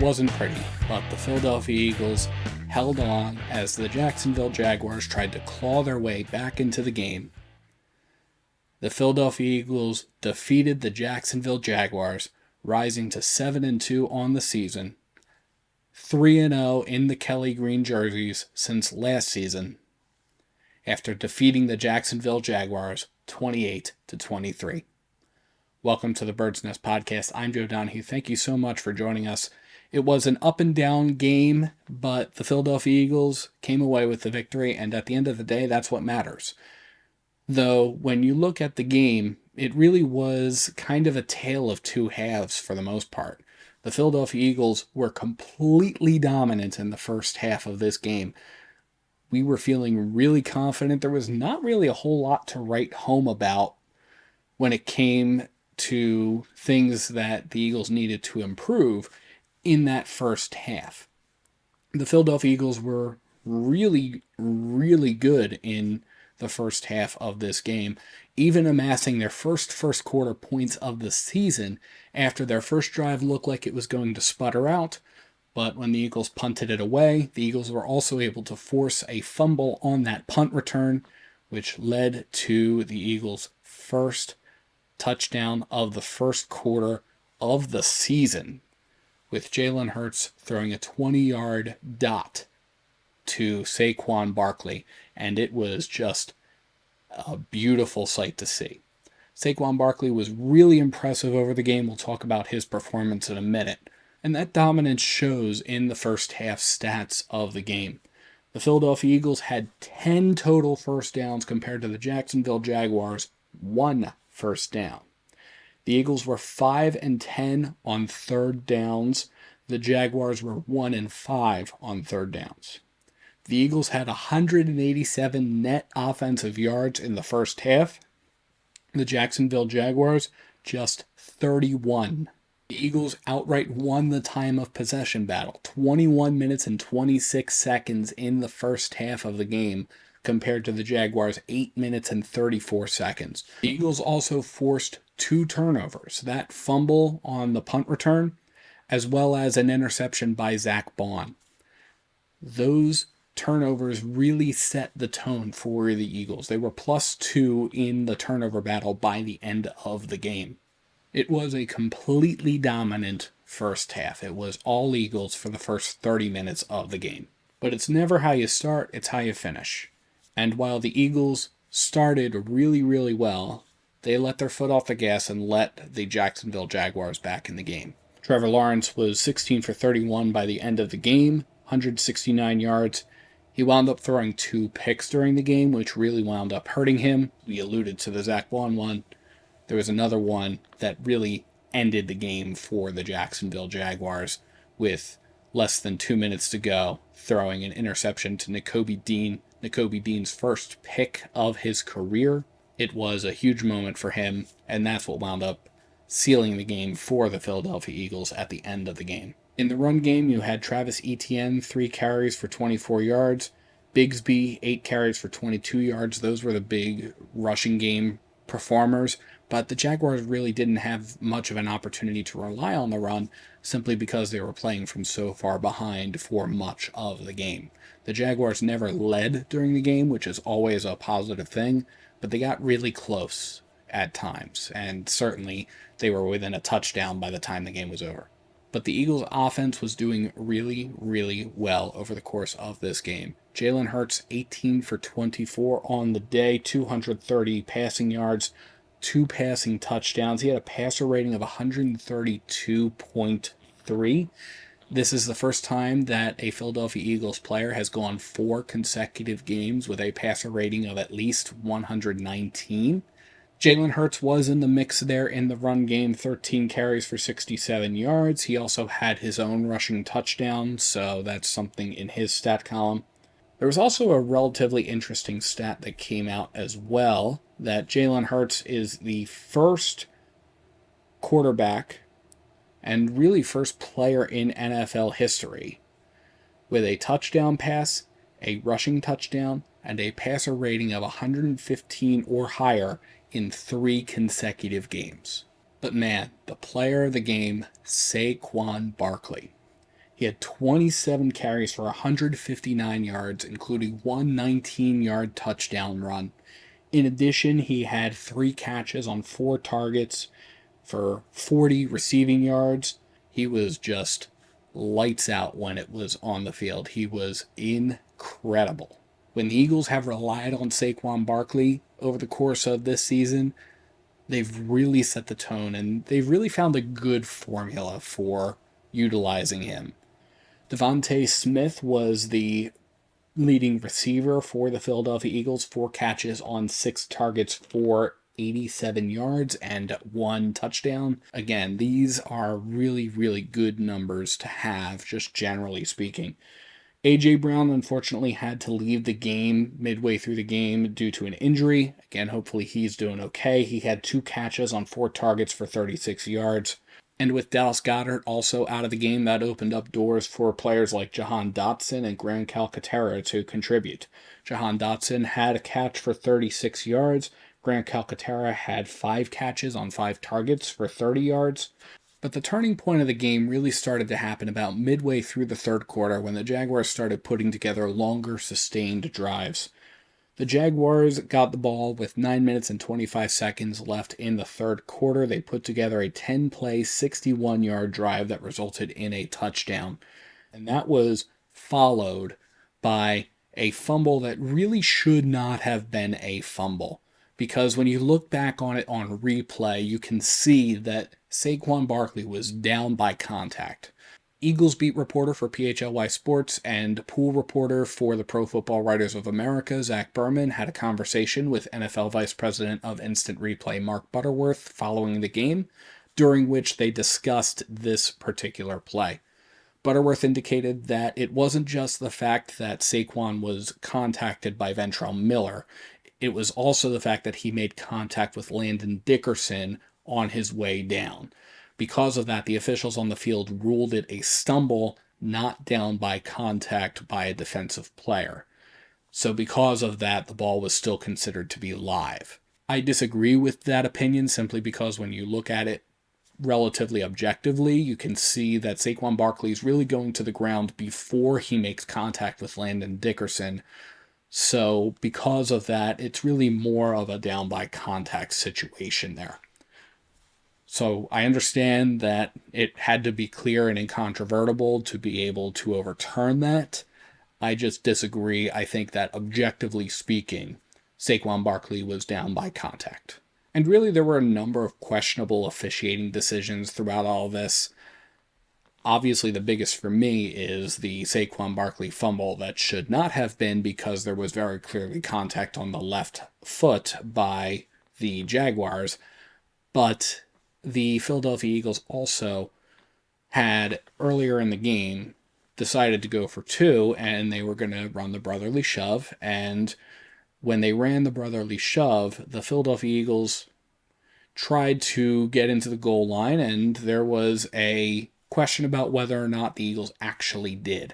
wasn't pretty, but the Philadelphia Eagles held on as the Jacksonville Jaguars tried to claw their way back into the game. The Philadelphia Eagles defeated the Jacksonville Jaguars, rising to 7-2 on the season, 3-0 in the Kelly green jerseys since last season, after defeating the Jacksonville Jaguars 28-23. Welcome to the Bird's Nest Podcast. I'm Joe Donahue. Thank you so much for joining us. It was an up and down game, but the Philadelphia Eagles came away with the victory, and at the end of the day, that's what matters. Though, when you look at the game, it really was kind of a tale of two halves for the most part. The Philadelphia Eagles were completely dominant in the first half of this game. We were feeling really confident. There was not really a whole lot to write home about when it came to things that the Eagles needed to improve in that first half. The Philadelphia Eagles were really, really good in the first half of this game, even amassing their first quarter points of the season after their first drive looked like it was going to sputter out. But when the Eagles punted it away, the Eagles were also able to force a fumble on that punt return, which led to the Eagles' first touchdown of the first quarter of the season, with Jalen Hurts throwing a 20-yard dot to Saquon Barkley, and it was just a beautiful sight to see. Saquon Barkley was really impressive over the game. We'll talk about his performance in a minute. And that dominance shows in the first half stats of the game. The Philadelphia Eagles had 10 total first downs compared to the Jacksonville Jaguars' 1 first down. The Eagles were 5-10 on third downs. The Jaguars were 1-5 on third downs. The Eagles had 187 net offensive yards in the first half. The Jacksonville Jaguars, just 31. The Eagles outright won the time of possession battle, 21 minutes and 26 seconds in the first half of the game, compared to the Jaguars' 8 minutes and 34 seconds. The Eagles also forced 2 turnovers, that fumble on the punt return, as well as an interception by Zach Bond. Those turnovers really set the tone for the Eagles. They were +2 in the turnover battle by the end of the game. It was a completely dominant first half. It was all Eagles for the first 30 minutes of the game. But it's never how you start, it's how you finish. And while the Eagles started really, really well, they let their foot off the gas and let the Jacksonville Jaguars back in the game. Trevor Lawrence was 16 for 31 by the end of the game, 169 yards. He wound up throwing 2 picks during the game, which really wound up hurting him. We alluded to the Zach Bond one. There was another one that really ended the game for the Jacksonville Jaguars with less than 2 minutes to go, throwing an interception to Nakobe Dean. Nakobe Dean's first pick of his career. It was a huge moment for him, and that's what wound up sealing the game for the Philadelphia Eagles at the end of the game. In the run game, you had Travis Etienne, 3 carries for 24 yards. Bigsby, 8 carries for 22 yards. Those were the big rushing game performers, but the Jaguars really didn't have much of an opportunity to rely on the run simply because they were playing from so far behind for much of the game. The Jaguars never led during the game, which is always a positive thing, but they got really close at times, and certainly they were within a touchdown by the time the game was over. But the Eagles' offense was doing really, really well over the course of this game. Jalen Hurts, 18 for 24 on the day, 230 passing yards, 2 passing touchdowns. He had a passer rating of 132.3. This is the first time that a Philadelphia Eagles player has gone 4 consecutive games with a passer rating of at least 119. Jalen Hurts was in the mix there in the run game, 13 carries for 67 yards. He also had his own rushing touchdown, so that's something in his stat column. There was also a relatively interesting stat that came out as well, that Jalen Hurts is the first quarterback and really first player in NFL history with a touchdown pass, a rushing touchdown, and a passer rating of 115 or higher in 3 consecutive games. But man, the player of the game, Saquon Barkley. He had 27 carries for 159 yards, including one 19-yard touchdown run. In addition, he had 3 catches on 4 targets for 40 receiving yards. He was just lights out when it was on the field. He was incredible. When the Eagles have relied on Saquon Barkley over the course of this season, they've really set the tone and they've really found a good formula for utilizing him. Devontae Smith was the leading receiver for the Philadelphia Eagles, 4 catches on 6 targets for 87 yards and 1 touchdown. Again, these are really, really good numbers to have, just generally speaking. A.J. Brown unfortunately had to leave the game midway through the game due to an injury. Again, hopefully he's doing okay. He had 2 catches on 4 targets for 36 yards. And with Dallas Goedert also out of the game, that opened up doors for players like Jahan Dotson and Grant Calcaterra to contribute. Jahan Dotson had a catch for 36 yards. Grant Calcaterra had 5 catches on 5 targets for 30 yards. But the turning point of the game really started to happen about midway through the third quarter when the Jaguars started putting together longer, sustained drives. The Jaguars got the ball with 9 minutes and 25 seconds left in the third quarter. They put together a 10-play, 61-yard drive that resulted in a touchdown. And that was followed by a fumble that really should not have been a fumble. Because when you look back on it on replay, you can see that Saquon Barkley was down by contact. Eagles beat reporter for PHLY Sports and pool reporter for the Pro Football Writers of America, Zach Berman, had a conversation with NFL Vice President of Instant Replay, Mark Butterworth, following the game, during which they discussed this particular play. Butterworth indicated that it wasn't just the fact that Saquon was contacted by Ventrell Miller, it was also the fact that he made contact with Landon Dickerson on his way down. Because of that, the officials on the field ruled it a stumble, not down by contact by a defensive player. So because of that, the ball was still considered to be live. I disagree with that opinion simply because when you look at it relatively objectively, you can see that Saquon Barkley is really going to the ground before he makes contact with Landon Dickerson. So because of that, it's really more of a down by contact situation there. So I understand that it had to be clear and incontrovertible to be able to overturn that. I just disagree. I think that objectively speaking, Saquon Barkley was down by contact. And really there were a number of questionable officiating decisions throughout all this. Obviously the biggest for me is the Saquon Barkley fumble that should not have been because there was very clearly contact on the left foot by the Jaguars. But the Philadelphia Eagles also had, earlier in the game, decided to go for 2, and they were going to run the brotherly shove. And when they ran the brotherly shove, the Philadelphia Eagles tried to get into the goal line, and there was a question about whether or not the Eagles actually did.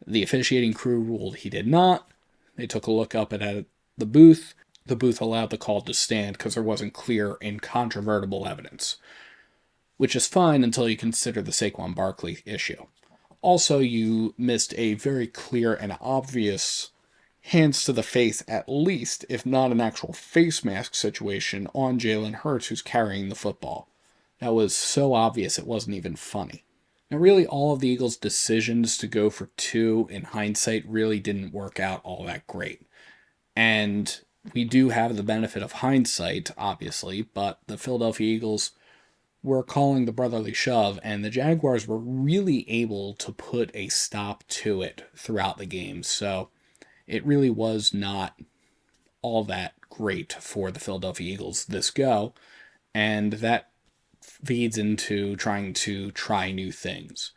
The officiating crew ruled he did not. They took a look up at the booth. The booth allowed the call to stand because there wasn't clear, incontrovertible evidence, which is fine until you consider the Saquon Barkley issue. Also, you missed a very clear and obvious hands to the face, at least, if not an actual face mask situation, on Jalen Hurts, who's carrying the football. That was so obvious it wasn't even funny. Now, really, all of the Eagles' decisions to go for 2 in hindsight really didn't work out all that great. And we do have the benefit of hindsight, obviously, but the Philadelphia Eagles were calling the brotherly shove, and the Jaguars were really able to put a stop to it throughout the game. So it really was not all that great for the Philadelphia Eagles this go, and that feeds into trying to try new things.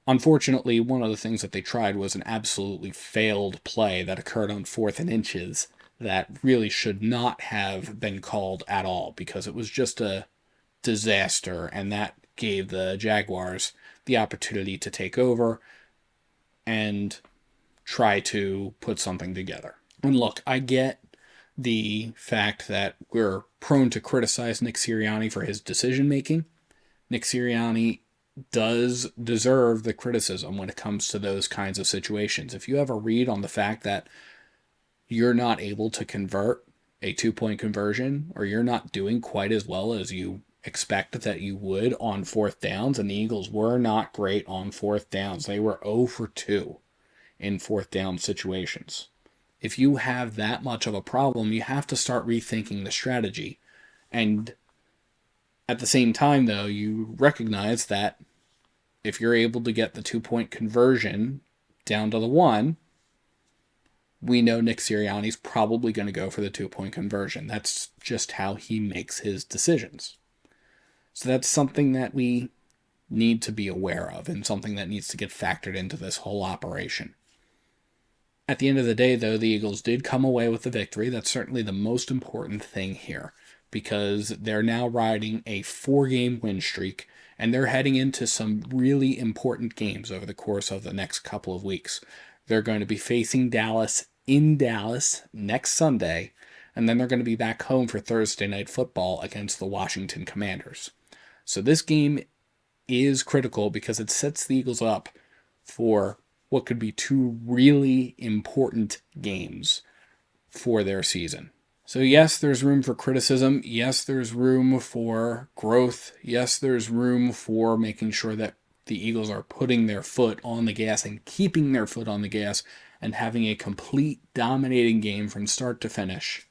Unfortunately, one of the things that they tried was an absolutely failed play that occurred on 4th and inches that really should not have been called at all because it was just a disaster, and that gave the Jaguars the opportunity to take over and try to put something together. And look, I get the fact that we're prone to criticize Nick Sirianni for his decision making. Nick Sirianni does deserve the criticism when it comes to those kinds of situations. If you have a read on the fact that you're not able to convert a 2-point conversion, or you're not doing quite as well as you expect that you would on fourth downs, and the Eagles were not great on fourth downs. They were 0 for 2 in fourth down situations. If you have that much of a problem, you have to start rethinking the strategy. And at the same time, though, you recognize that if you're able to get the 2-point conversion down to the 1, we know Nick Sirianni's probably going to go for the 2-point conversion. That's just how he makes his decisions. So that's something that we need to be aware of, and something that needs to get factored into this whole operation. At the end of the day, though, the Eagles did come away with the victory. That's certainly the most important thing here, because they're now riding a 4-game win streak, and they're heading into some really important games over the course of the next couple of weeks. They're going to be facing Dallas in Dallas next Sunday, and then they're going to be back home for Thursday Night Football against the Washington Commanders. So this game is critical because it sets the Eagles up for what could be 2 really important games for their season. So yes, there's room for criticism. Yes, there's room for growth. Yes, there's room for making sure that the Eagles are putting their foot on the gas and keeping their foot on the gas and having a complete dominating game from start to finish.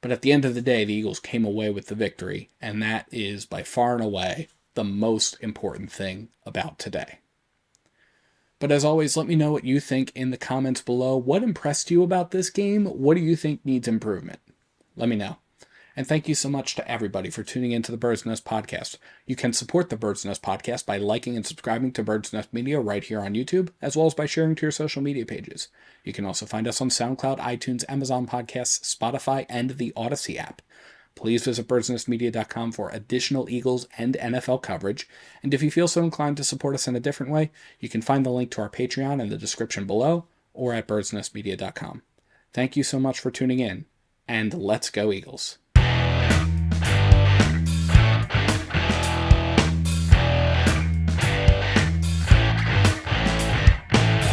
But at the end of the day, the Eagles came away with the victory, and that is by far and away the most important thing about today. But as always, let me know what you think in the comments below. What impressed you about this game? What do you think needs improvement? Let me know. And thank you so much to everybody for tuning into the Bird's Nest Podcast. You can support the Bird's Nest Podcast by liking and subscribing to Bird's Nest Media right here on YouTube, as well as by sharing to your social media pages. You can also find us on SoundCloud, iTunes, Amazon Podcasts, Spotify, and the Odyssey app. Please visit birdsnestmedia.com for additional Eagles and NFL coverage. And if you feel so inclined to support us in a different way, you can find the link to our Patreon in the description below or at birdsnestmedia.com. Thank you so much for tuning in, and let's go Eagles.